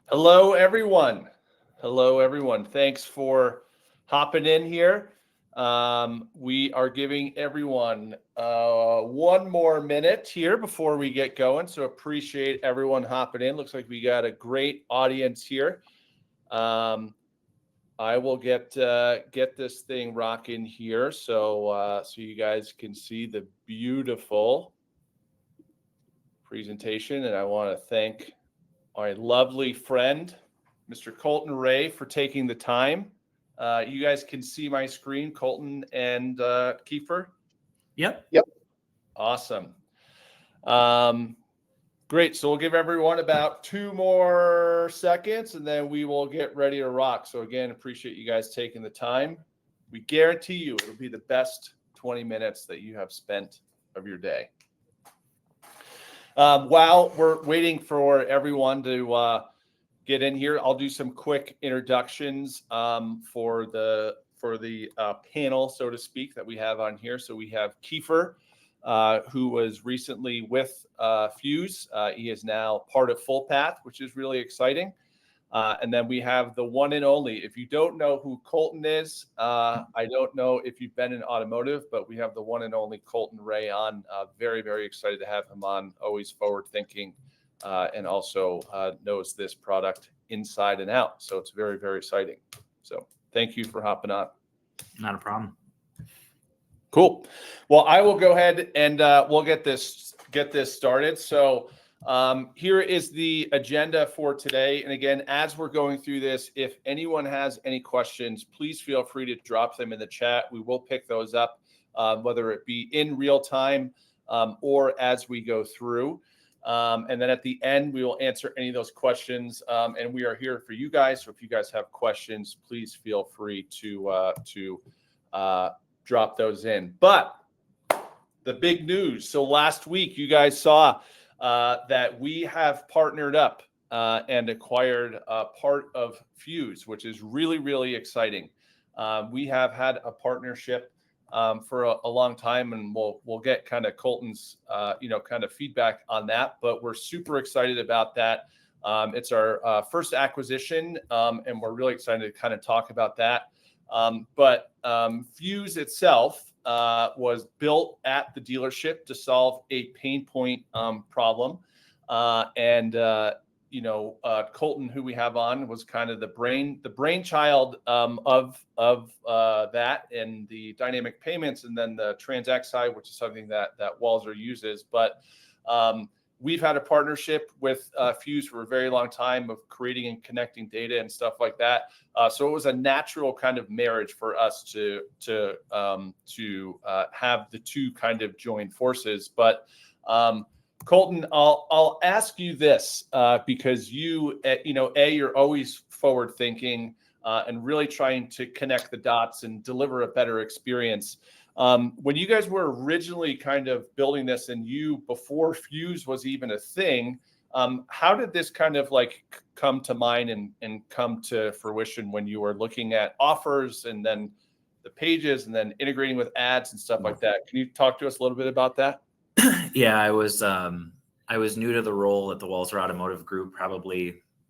Hello, everyone. Hello, everyone. Thanks for hopping in here. We are giving everyone one more minute here before we get going. So appreciate everyone hopping in. Looks like we got a great audience here. I will get this thing rocking here so you guys can see the beautiful presentation. And I want to thank my lovely friend, Mr. Colton Ray, for taking the time. You guys can see my screen, Colton and Kieffer? Yep. Awesome. Great. So we'll give everyone about 2 more seconds, and then we will get ready to rock. So again, appreciate you guys taking the time. We guarantee you it'll be the best 20 minutes that you have spent of your day. While we're waiting for everyone to get in here, I'll do some quick introductions for the panel, so to speak, that we have on here. So we have Kieffer, who was recently with Fuse. He is now part of Fullpath, which is really exciting. And then we have the one and only. If you don't know who Colton is, I don't know if you've been in automotive, but we have the one and only Colton Ray on. Very, very excited to have him on. Always forward thinking, and also knows this product inside and out. So it's very, very exciting. So thank you for hopping on. Not a problem. Cool. Well, I will go ahead and we'll get this started. So here is the agenda for today. And again, as we're going through this, if anyone has any questions, please feel free to drop them in the chat. We will pick those up, whether it be in real time or as we go through. And then at the end, we will answer any of those questions. And we are here for you guys. So if you guys have questions, please feel free to drop those in. But the big news. So last week, you guys saw that we have partnered up and acquired part of Fuse, which is really, really exciting. We have had a partnership for a long time, and we'll get kind of Colton's kind of feedback on that. But we're super excited about that. It's our first acquisition, and we're really excited to kind of talk about that. But Fuse itself was built at the dealership to solve a pain point problem. Colton, who we have on, was kind of the brainchild of that, and the dynamic payments, and then the transact side, which is something that Walser uses. But we've had a partnership with Fuse for a very long time of creating and connecting data and stuff like that. So it was a natural kind of marriage for us to have the two kind of join forces. But Colton, I'll ask you this because you're always forward thinking and really trying to connect the dots and deliver a better experience. When you guys were originally kind of building this, and before Fuse was even a thing, how did this kind of like come to mind and come to fruition when you were looking at offers and then the pages and then integrating with ads and stuff like that? Can you talk to us a little bit about that? Yeah, I was new to the role at the Walser Automotive Group.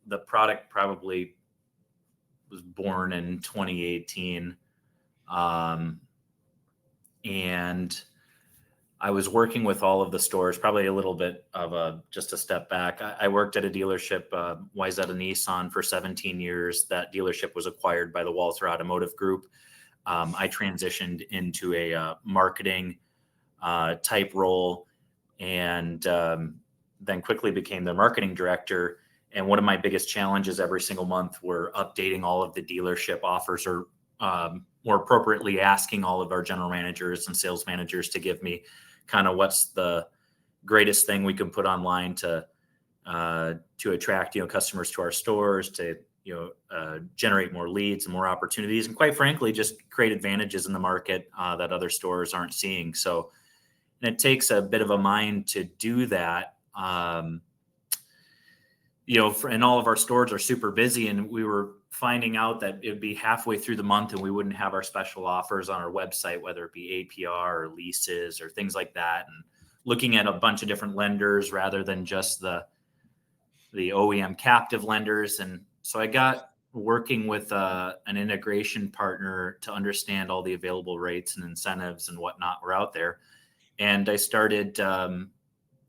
The product was born in 2018. And I was working with all of the stores, probably a little bit of just a step back. I worked at a dealership, Walser Nissan, for 17 years. That dealership was acquired by the Walser Automotive Group. I transitioned into a marketing type role, and then quickly became the marketing director. And one of my biggest challenges every single month were updating all of the dealership offers, or more appropriately, asking all of our general managers and sales managers to give me kind of what's the greatest thing we can put online to attract customers to our stores, to generate more leads and more opportunities, and quite frankly, just create advantages in the market that other stores aren't seeing. So, and it takes a bit of a mind to do that. And all of our stores are super busy, and we were finding out that it'd be halfway through the month and we wouldn't have our special offers on our website, whether it be APR or leases or things like that. And looking at a bunch of different lenders rather than just the the OEM captive lenders. And so I got working with an integration partner to understand all the available rates and incentives and whatnot were out there. And I started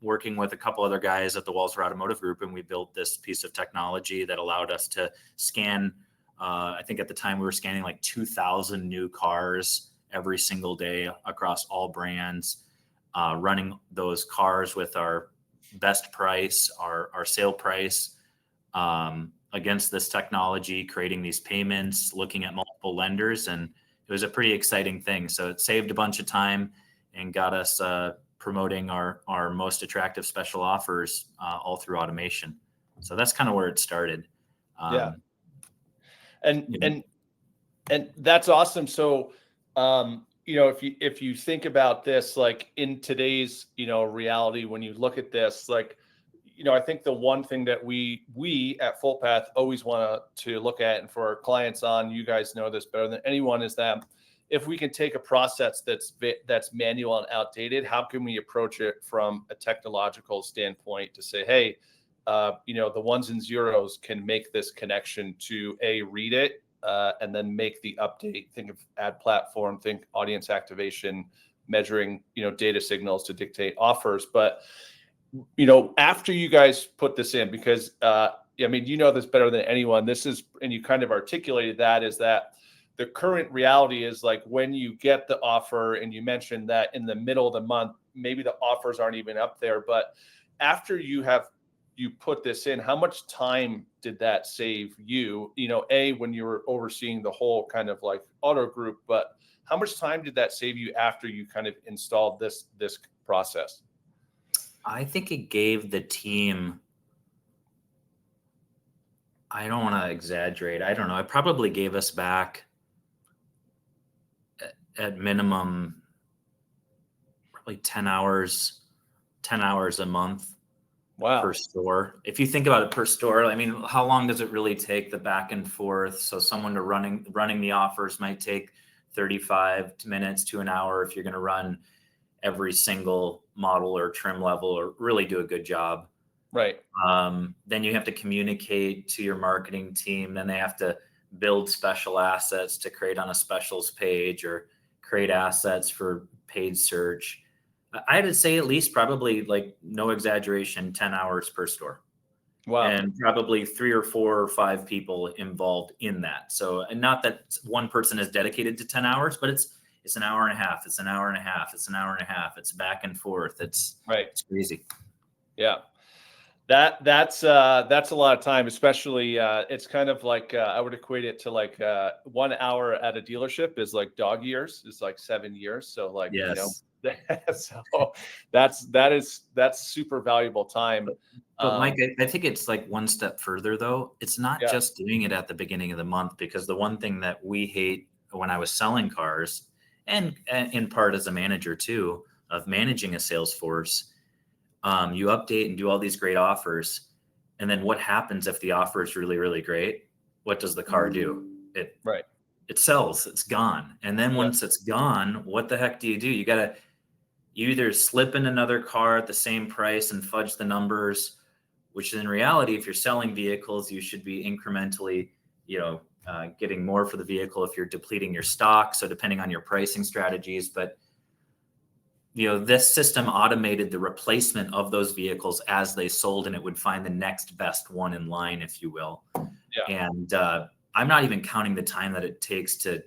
working with a couple other guys at the Walser Automotive Group, and we built this piece of technology that allowed us to scan. I think at the time we were scanning like 2,000 new cars every single day across all brands, running those cars with our best price, our sale price, against this technology, creating these payments, looking at multiple lenders. And it was a pretty exciting thing. So it saved a bunch of time and got us promoting our most attractive special offers all through automation. So that's kind of where it started. Yeah. And that's awesome. So, if you think about this, like in today's, reality, when you look at this, like, I think the one thing that we at Fullpath always want to look at, and for our clients on, you guys know this better than anyone, is that if we can take a process that's manual and outdated, how can we approach it from a technological standpoint to say, hey, the ones and zeros can make this connection to read it, and then make the update. Think of ad platform, think audience activation, measuring, data signals to dictate offers. But, after you guys put this in, because, this better than anyone, and you kind of articulated that, is that the current reality is like when you get the offer, and you mentioned that in the middle of the month, maybe the offers aren't even up there, but after you put this in, how much time did that save you, when you were overseeing the whole kind of like auto group, but how much time did that save you after you kind of installed this process? I think it gave the team, I don't want to exaggerate, I don't know, it probably gave us back at minimum probably 10 hours a month. Wow. Per store. If you think about it per store, I mean, how long does it really take, the back and forth? So someone running the offers might take 35 minutes to an hour if you're going to run every single model or trim level or really do a good job. Right. Then you have to communicate to your marketing team. Then they have to build special assets to create on a specials page or create assets for paid search. I would say at least probably, like, no exaggeration, 10 hours per store. Wow. And probably 3 or 4 or 5 people involved in that. So, and not that one person is dedicated to 10 hours, but it's an hour and a half. It's an hour and a half. It's an hour and a half. It's back and forth. It's crazy. Yeah. That's a lot of time, especially it's kind of like I would equate it to like 1 hour at a dealership is like dog years, is like 7 years. So like, Yes. So that's super valuable time. But Mike, I think it's like one step further though. It's not Yeah. just doing it at the beginning of the month, because the one thing that we hate when I was selling cars, and in part as a manager too, of managing a sales force, you update and do all these great offers. And then what happens if the offer is really, really great? What does the car do? It sells, it's gone. And then once it's gone, what the heck do? You either slip in another car at the same price and fudge the numbers, which in reality, if you're selling vehicles, you should be incrementally, getting more for the vehicle if you're depleting your stock. So depending on your pricing strategies, but this system automated the replacement of those vehicles as they sold, and it would find the next best one in line, if you will. Yeah. And I'm not even counting the time that it takes to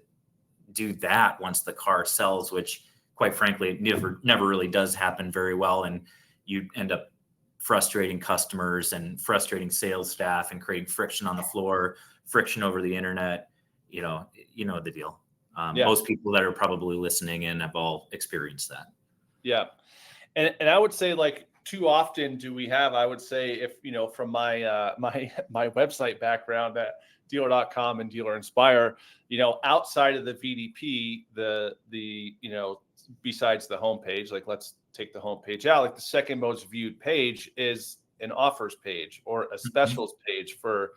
do that once the car sells, which quite frankly, never really does happen very well. And you end up frustrating customers and frustrating sales staff and creating friction on the floor, friction over the internet. You know the deal. Most people that are probably listening in have all experienced that. Yeah. And I would say, like, too often do we have, I would say, if, from my my website background at dealer.com and Dealer Inspire, outside of the VDP, the besides the homepage, like, let's take the homepage out, like the second most viewed page is an offers page or a specials page for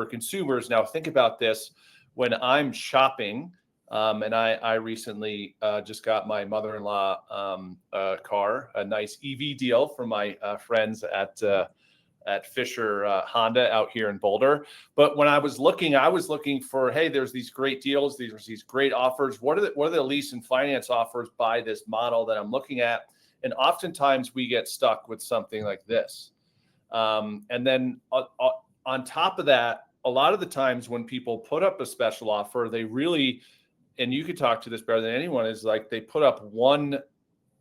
consumers. Now think about this: when I'm shopping, and I recently just got my mother-in-law a car, a nice EV deal from my friends at at Fisher Honda out here in Boulder. But when I was looking for, hey, there's these great deals, these great offers. What are the lease and finance offers by this model that I'm looking at? And oftentimes we get stuck with something like this. And then on top of that, a lot of the times when people put up a special offer, they really, and you could talk to this better than anyone, is like they put up one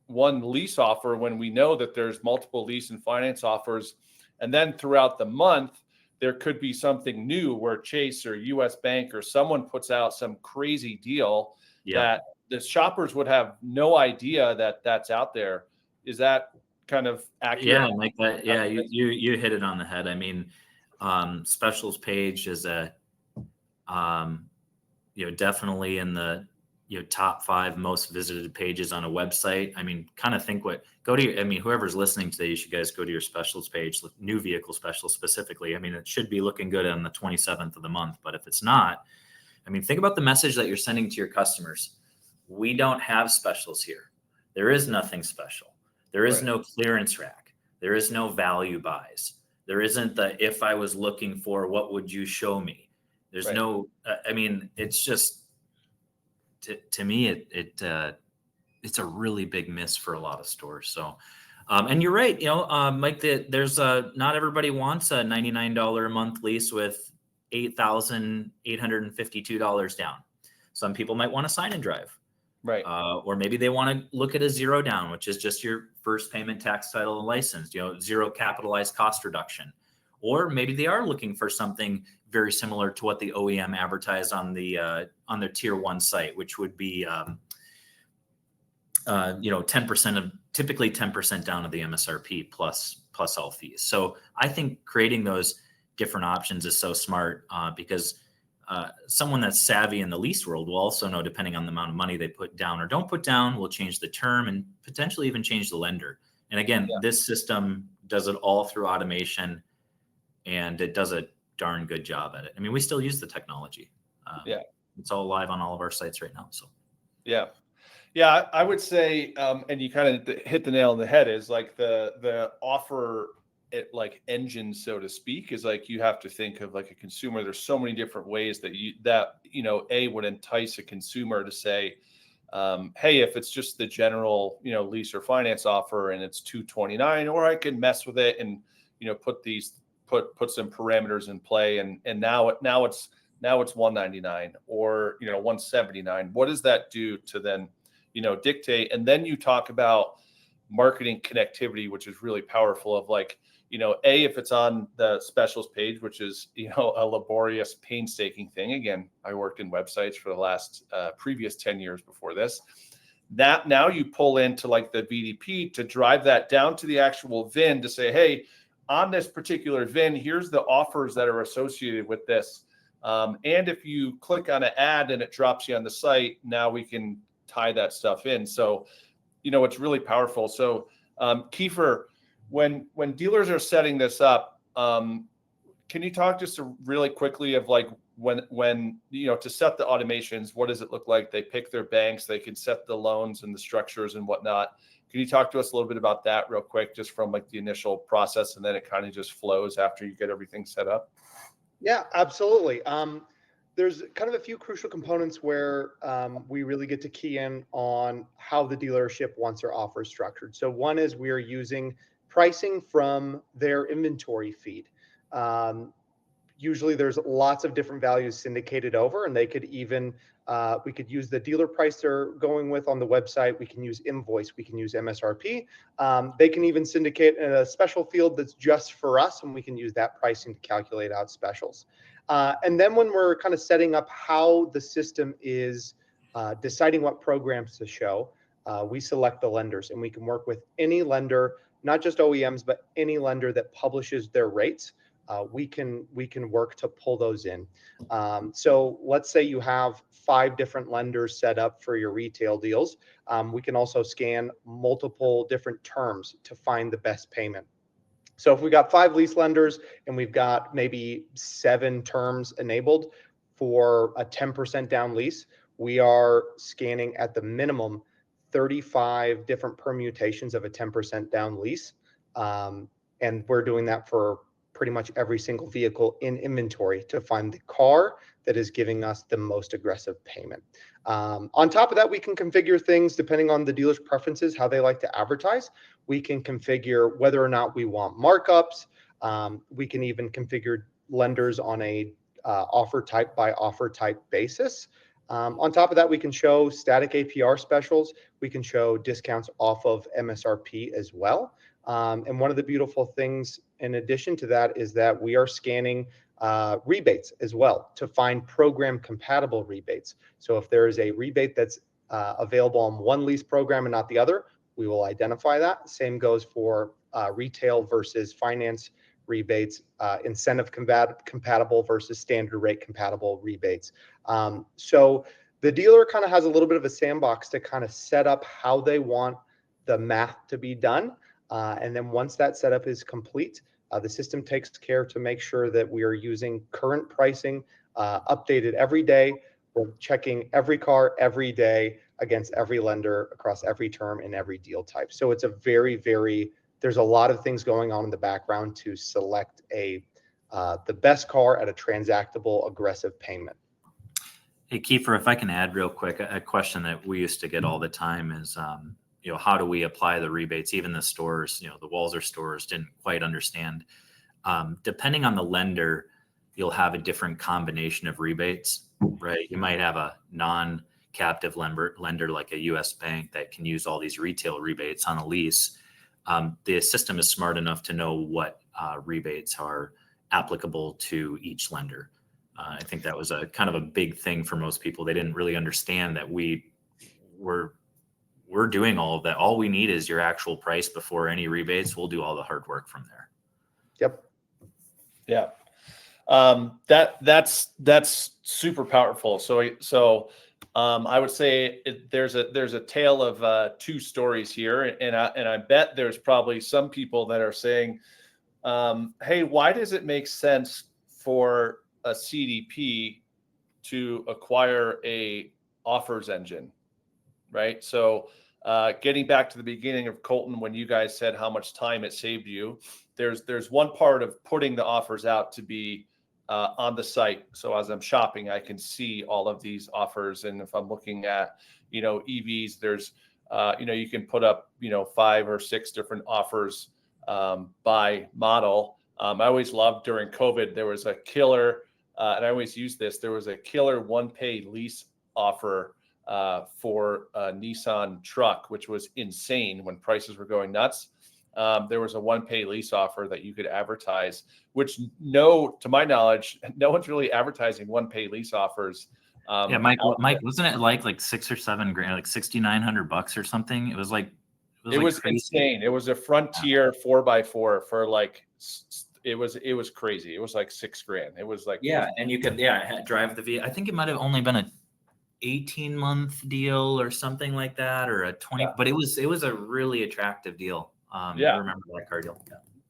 lease offer when we know that there's multiple lease and finance offers. And then throughout the month, there could be something new where Chase or US Bank or someone puts out some crazy deal that the shoppers would have no idea that that's out there. Is that kind of accurate? Yeah, like that. Yeah, you hit it on the head. I mean, specials page is definitely in the top 5 most visited pages on a website. I mean, kind of think whoever's listening today, you should guys go to your specials page, new vehicle specials specifically. I mean, it should be looking good on the 27th of the month, but if it's not, I mean, think about the message that you're sending to your customers. We don't have specials here. There is nothing special. There is no clearance rack. There is no value buys. There isn't if I was looking for, what would you show me? There's no, I mean, it's just, to me, it's a really big miss for a lot of stores. So, and you're right, Mike, there's not everybody wants a $99 a month lease with $8,852 down. Some people might want to sign and drive. Right. Or maybe they want to look at a 0 down, which is just your first payment, tax, title, and license, 0 capitalized cost reduction. Or maybe they are looking for something very similar to what the OEM advertised on their tier 1 site, which would be, 10% typically 10% down of the MSRP plus all fees. So I think creating those different options is so smart because someone that's savvy in the lease world will also know, depending on the amount of money they put down or don't put down, will change the term and potentially even change the lender. And again, this system does it all through automation, and it does a darn good job at it. I mean, we still use the technology. It's all live on all of our sites right now. So, yeah, I would say, and you kind of hit the nail on the head, is like the offer, engine, so to speak, is like, you have to think of like a consumer. There's so many different ways that would entice a consumer to say, hey, if it's just the general, lease or finance offer and it's $229, or I can mess with it and, put some parameters in play. And now it's $199 or, $179. What does that do to then, dictate? And then you talk about marketing connectivity, which is really powerful, of like, if it's on the specials page, which is, a laborious, painstaking thing. Again, I worked in websites for the last previous 10 years before this. That now you pull into like the VDP to drive that down to the actual VIN to say, hey, on this particular VIN, here's the offers that are associated with this. And if you click on an ad and it drops you on the site, now we can tie that stuff in. So, it's really powerful. So, Kieffer, when dealers are setting this up, can you talk just really quickly of like when to set the automations, what does it look like? They pick their banks, they can set the loans and the structures and whatnot. Can you talk to us a little bit about that real quick, just from like the initial process, and then it kind of just flows after you get everything set up? Yeah, absolutely. There's kind of a few crucial components where we really get to key in on how the dealership wants their offers structured. So one is we are using pricing from their inventory feed. Usually there's lots of different values syndicated over, and they could even, we could use the dealer price they're going with on the website. We can use invoice, we can use MSRP. They can even syndicate in a special field that's just for us, and we can use that pricing to calculate out specials. And then when we're kind of setting up how the system is deciding what programs to show, we select the lenders, and we can work with any lender, not just OEMs, but any lender that publishes their rates. We can work to pull those in. So let's say you have 5 different lenders set up for your retail deals. We can also scan multiple different terms to find the best payment. So if we got 5 lease lenders and we've got maybe 7 terms enabled for a 10% down lease, we are scanning at the minimum 35 different permutations of a 10% down lease. And we're doing that for pretty much every single vehicle in inventory to find the car that is giving us the most aggressive payment. On top of that, we can configure things depending on the dealer's preferences, how they like to advertise. We can configure whether or not we want markups. We can even configure lenders on a offer type by offer type basis. On top of that, we can show static APR specials. We can show discounts off of MSRP as well. And one of the beautiful things in addition to that is that we are scanning rebates as well to find program compatible rebates. So if there is a rebate that's available on one lease program and not the other, we will identify that. Same goes for retail versus finance rebates, incentive compatible versus standard rate compatible rebates. So the dealer kind of has a little bit of a sandbox to kind of set up how they want the math to be done. And then once that setup is complete, the system takes care to make sure that we are using current pricing, updated every day. We're checking every car every day against every lender across every term and every deal type. So it's a there's a lot of things going on in the background to select the best car at a transactable, aggressive payment. Hey, Kieffer, if I can add real quick, a question that we used to get all the time is, how do we apply the rebates? Even the stores, the Walser stores didn't quite understand. Depending on the lender, you'll have a different combination of rebates, right? You might have a non-captive lender like a U.S. bank that can use all these retail rebates on a lease. The system is smart enough to know what rebates are applicable to each lender. I think that was a kind of a big thing for most people. They didn't really understand that we're doing all of that. All we need is your actual price before any rebates. We'll do all the hard work from there. Yep. Yeah. That's super powerful. So I would say there's a tale of two stories here, and I bet there's probably some people that are saying, hey, why does it make sense for a CDP to acquire a offers engine, right? So getting back to the beginning of Colton, when you guys said how much time it saved you, there's one part of putting the offers out to be on the site. So as I'm shopping, I can see all of these offers. And if I'm looking at, EVs, there's, you can put up, 5 or 6 different offers by model. I always loved during COVID, there was a killer, and I always use this, there was a killer one-pay lease offer for a Nissan truck, which was insane when prices were going nuts. There was a one-pay lease offer that you could advertise, which to my knowledge, no one's really advertising one-pay lease offers. Yeah, Mike, wasn't it like $6 or $7 grand, like $6,900 or something? It was insane. It was a Frontier 4x4 for like, it was crazy. It was like $6 grand. It was like, yeah. And you could, drive the vehicle. I think it might've only been a 18-month deal or something like that, or a 20, but it was a really attractive deal. I remember that car deal.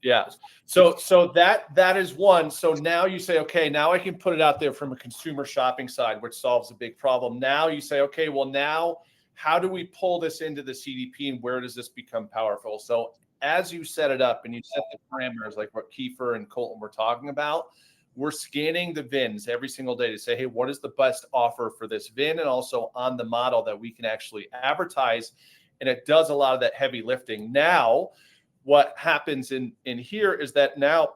Yeah. So that is one. So now you say, okay, now I can put it out there from a consumer shopping side, which solves a big problem. Now you say, okay, well, now how do we pull this into the CDP and where does this become powerful? So as you set it up and you set the parameters, like what Kieffer and Colton were talking about, we're scanning the VINs every single day to say, hey, what is the best offer for this VIN? And also on the model that we can actually advertise. And it does a lot of that heavy lifting. Now, what happens in here is that now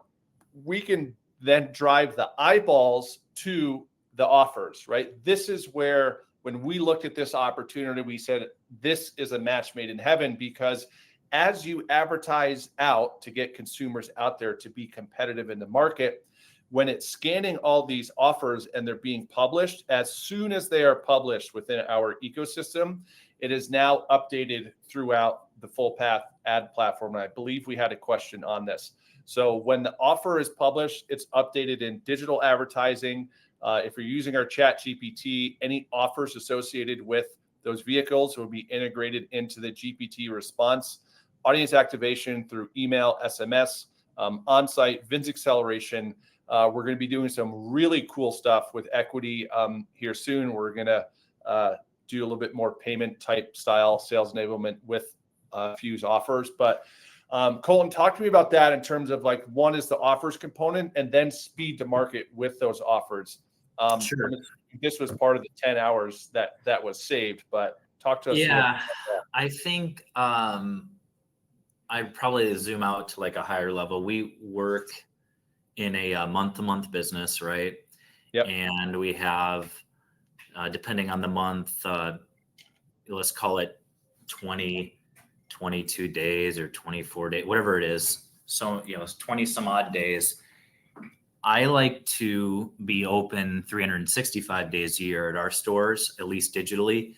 we can then drive the eyeballs to the offers, right? This is where, when we looked at this opportunity, we said, this is a match made in heaven, because as you advertise out to get consumers out there to be competitive in the market, when it's scanning all these offers and they're being published, as soon as they are published within our ecosystem, it is now updated throughout the Fullpath ad platform. And I believe we had a question on this. So when the offer is published, it's updated in digital advertising. If you're using our chat GPT, any offers associated with those vehicles will be integrated into the GPT response. Audience activation through email, SMS, on-site, VINs acceleration. We're going to be doing some really cool stuff with equity here soon. We're going to do a little bit more payment type style sales enablement with Fuse offers. But Colton, talk to me about that in terms of like, one is the offers component and then speed to market with those offers. Sure. This was part of the 10 hours that was saved, but talk to us. Yeah, I think I'd probably zoom out to like a higher level. We work in a month-to-month business, right? Yep. And we have, depending on the month, let's call it 20, 22 days or 24 days, whatever it is. So, it's 20 some odd days. I like to be open 365 days a year at our stores, at least digitally.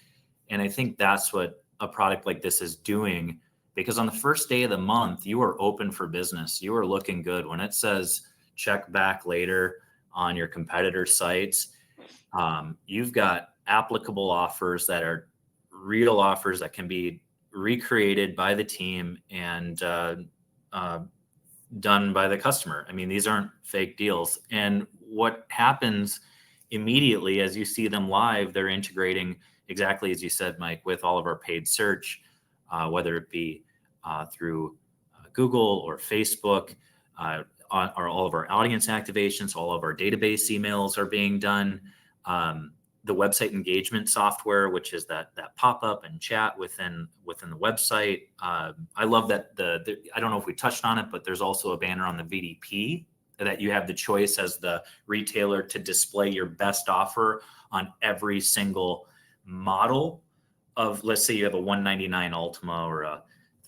And I think that's what a product like this is doing, because on the first day of the month, you are open for business. You are looking good. When it says check back later on your competitor sites, you've got applicable offers that are real offers that can be recreated by the team and done by the customer. I mean, these aren't fake deals. And what happens immediately as you see them live, they're integrating exactly as you said, Mike, with all of our paid search, whether it be through Google or Facebook, or all of our audience activations, all of our database emails are being done. The website engagement software, which is that pop-up and chat within the website. I love that I don't know if we touched on it, but there's also a banner on the VDP that you have the choice as the retailer to display your best offer on every single model of, let's say you have a 199 Altima or a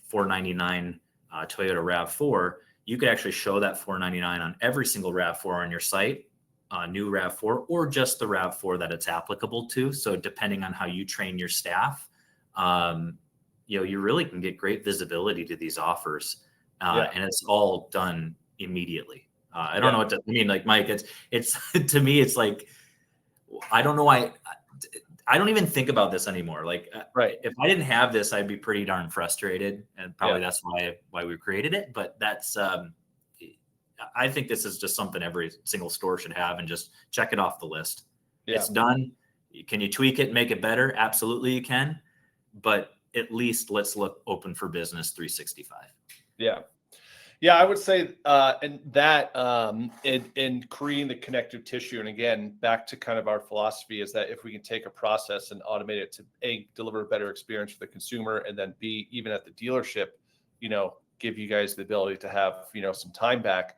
499 Toyota RAV4, you could actually show that 499 on every single RAV4 on your site, new RAV4, or just the RAV4 that it's applicable to. So depending on how you train your staff, you really can get great visibility to these offers, and it's all done immediately. I don't know what to mean. Like Mike, it's to me, it's like, I don't know why. I don't even think about this anymore. Like, right. If I didn't have this, I'd be pretty darn frustrated, and probably that's why we created it. But that's, I think this is just something every single store should have, and just check it off the list. Yeah. It's done. Can you tweak it and make it better? Absolutely, you can. But at least let's look open for business 365. Yeah. Yeah, I would say, and that in creating the connective tissue, and again, back to kind of our philosophy is that if we can take a process and automate it to A, deliver a better experience for the consumer, and then B, even at the dealership, give you guys the ability to have, some time back.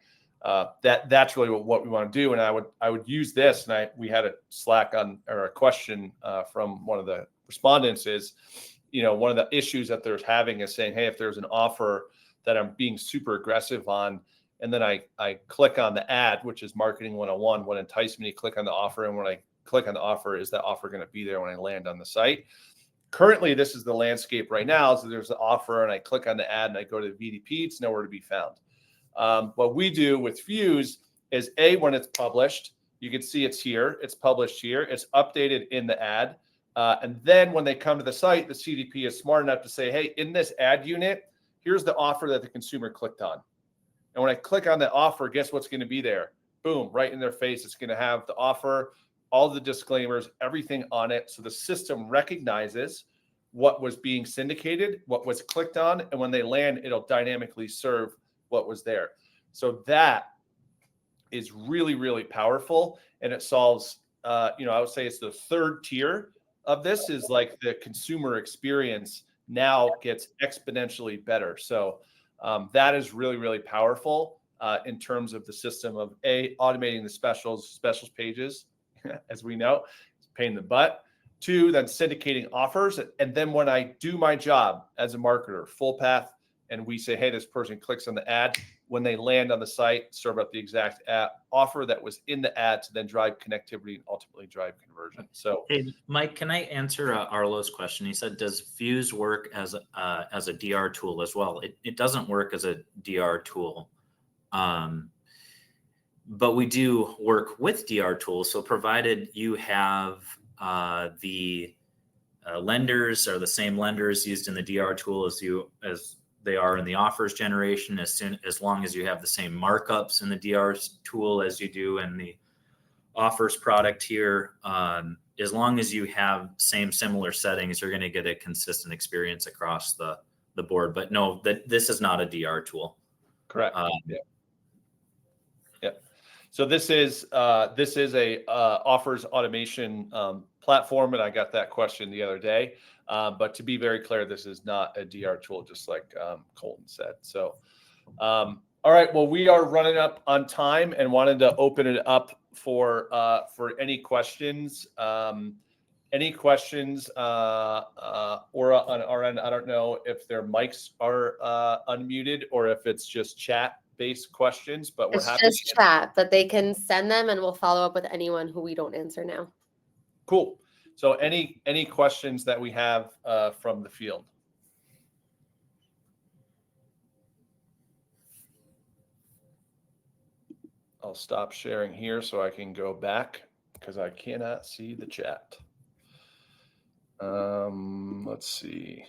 That's really what we want to do. And I would use this, and we had a Slack or a question from one of the respondents is, one of the issues that they're having is saying, hey, if there's an offer that I'm being super aggressive on, and then I click on the ad, which is marketing 101, what enticed me to click on the offer. And when I click on the offer, is that offer going to be there when I land on the site? Currently, this is the landscape right now. So there's the offer, and I click on the ad and I go to the VDP, it's nowhere to be found. What we do with Fuse is when it's published, you can see it's here, it's published here, it's updated in the ad. And then when they come to the site, the CDP is smart enough to say, hey, in this ad unit, here's the offer that the consumer clicked on. And when I click on the offer, guess what's going to be there? Boom, right in their face. It's going to have the offer, all the disclaimers, everything on it. So the system recognizes what was being syndicated, what was clicked on, and when they land, it'll dynamically serve what was there. So that is really, really powerful. And it solves, I would say it's the third tier of this is like the consumer experience now gets exponentially better. So that is really, really powerful in terms of the system of automating the specials pages, as we know, it's a pain in the butt. 2, then syndicating offers. And then when I do my job as a marketer, Fullpath, and we say, hey, this person clicks on the ad, when they land on the site, serve up the exact offer that was in the ad to then drive connectivity and ultimately drive conversion. So, hey, Mike, can I answer Arlo's question? He said, does Fuse work as a DR tool as well? It doesn't work as a DR tool, but we do work with DR tools. So provided you have the lenders are the same lenders used in the DR tool as they are in the offers generation, as long as you have the same markups in the DR tool as you do in the offers product here, as long as you have similar settings, you're going to get a consistent experience across the the board. But no, that this is not a DR tool. Correct. Yeah. So this is a offers automation platform, and I got that question the other day. But to be very clear, this is not a DR tool, just like Colton said. So, all right. Well, we are running up on time, and wanted to open it up for any questions. Any questions, Aura on our end? I don't know if their mics are unmuted or if it's just chat-based questions, but we're happy. It's just chat, but they can send them, and we'll follow up with anyone who we don't answer now. Cool. So any questions that we have from the field? I'll stop sharing here so I can go back because I cannot see the chat. Let's see.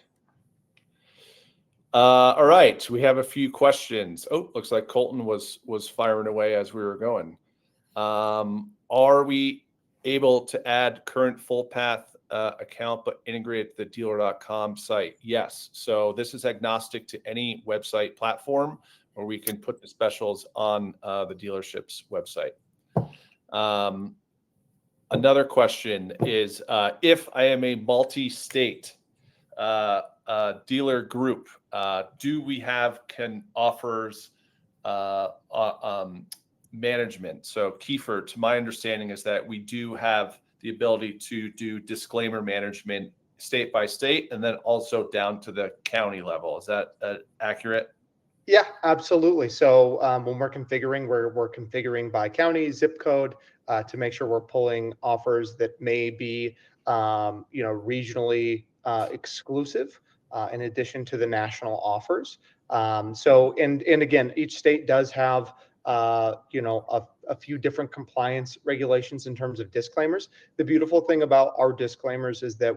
All right, we have a few questions. Oh, looks like Colton was firing away as we were going. Are we able to add current Fullpath account but integrate the dealer.com site? Yes. So this is agnostic to any website platform, where we can put the specials on the dealership's website. Another question is, if I am a multi-state dealer group, do we have offers management? So Kieffer, to my understanding, is that we do have the ability to do disclaimer management state by state, and then also down to the county level. Is that accurate? Yeah, absolutely. So when we're configuring, we're configuring by county, zip code, to make sure we're pulling offers that may be, regionally exclusive, in addition to the national offers. And again, each state does have, a few different compliance regulations in terms of disclaimers. The beautiful thing about our disclaimers is that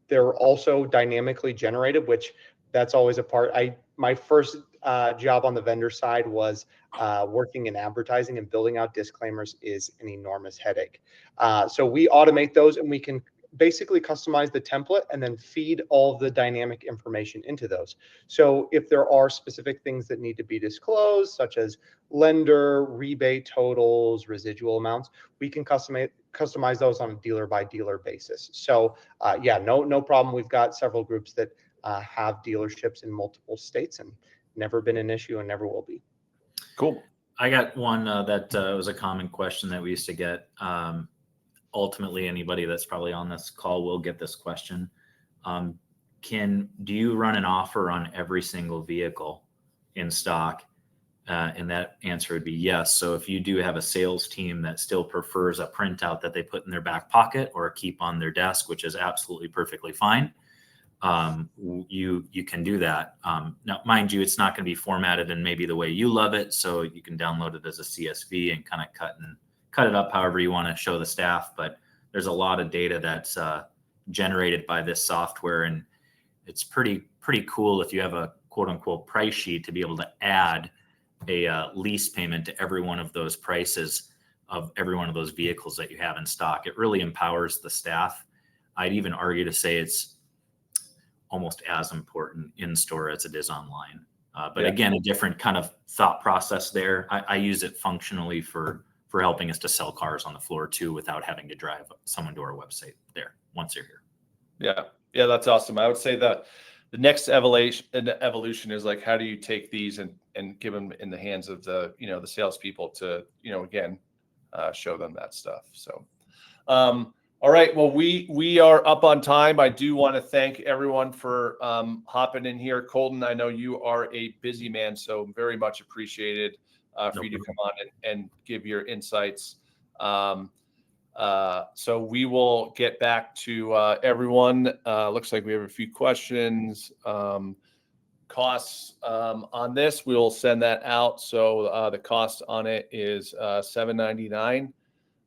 they're also dynamically generated, which that's always a part. My first job on the vendor side was working in advertising, and building out disclaimers is an enormous headache. So we automate those, and we can basically customize the template and then feed all of the dynamic information into those. So if there are specific things that need to be disclosed, such as lender, rebate totals, residual amounts, we can customize those on a dealer by dealer basis. So no problem. We've got several groups that have dealerships in multiple states, and never been an issue and never will be. Cool. I got one that was a common question that we used to get. Ultimately, anybody that's probably on this call will get this question. Do you run an offer on every single vehicle in stock? And that answer would be yes. So if you do have a sales team that still prefers a printout that they put in their back pocket or keep on their desk, which is absolutely perfectly fine, you can do that. Now, mind you, it's not going to be formatted in maybe the way you love it. So you can download it as a CSV and kind of cut it up however you want to show the staff. But there's a lot of data that's generated by this software, and it's pretty cool if you have a quote unquote price sheet to be able to add a lease payment to every one of those prices of every one of those vehicles that you have in stock. It really empowers the staff. I'd even argue to say it's almost as important in store as it is online. But again, a different kind of thought process there. I use it functionally for helping us to sell cars on the floor too, without having to drive someone to our website there once they're here. Yeah, that's awesome. I would say that the next evolution is like, how do you take these and give them in the hands of the salespeople to, again, show them that stuff. So, all right. Well, we are up on time. I do want to thank everyone for hopping in here. Colton, I know you are a busy man, so very much appreciated for you to come on and give your insights. So we will get back to everyone. Looks like we have a few questions. Costs on this, we'll send that out. So the cost on it is $7.99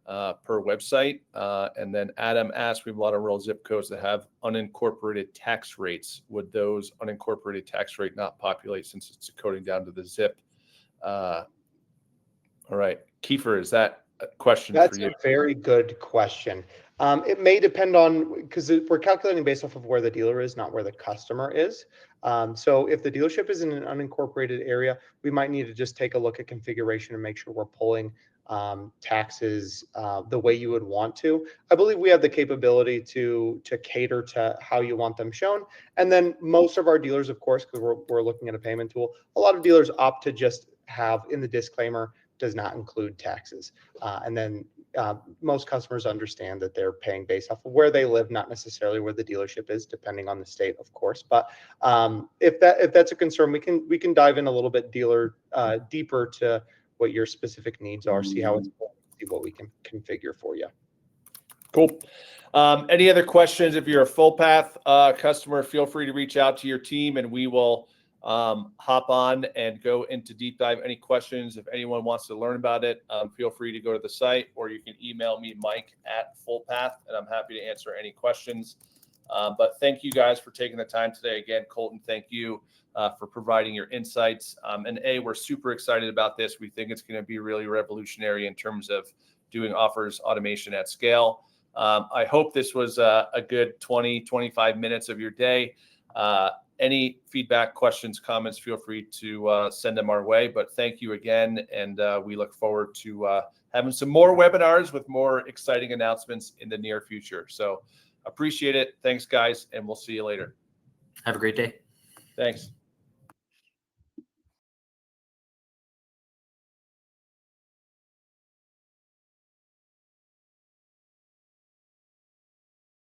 per website. And then Adam asked, we have a lot of rural zip codes that have unincorporated tax rates. Would those unincorporated tax rate not populate since it's coding down to the zip? All right. Kieffer, is that a question for you? That's a very good question. It may depend on, because we're calculating based off of where the dealer is, not where the customer is. So if the dealership is in an unincorporated area, we might need to just take a look at configuration and make sure we're pulling taxes the way you would want to. I believe we have the capability to cater to how you want them shown. And then most of our dealers, of course, because we're looking at a payment tool, a lot of dealers opt to just have in the disclaimer does not include taxes. And then most customers understand that they're paying based off of where they live, not necessarily where the dealership is, depending on the state, of course. But if that's a concern, we can dive in a little bit deeper to what your specific needs are, see how it's going, see what we can configure for you. Cool. Any other questions? If you're a Fullpath customer, feel free to reach out to your team and we will hop on and go into deep dive. Any questions? If anyone wants to learn about it, feel free to go to the site or you can email me, Mike@Fullpath, and I'm happy to answer any questions. But thank you guys for taking the time today. Again, Colton, thank you for providing your insights. And we're super excited about this. We think it's going to be really revolutionary in terms of doing offers automation at scale. I hope this was a good 20-25 minutes of your day. Any feedback, questions, comments, feel free to send them our way. But thank you again. And we look forward to having some more webinars with more exciting announcements in the near future. So appreciate it. Thanks, guys. And we'll see you later. Have a great day. Thanks.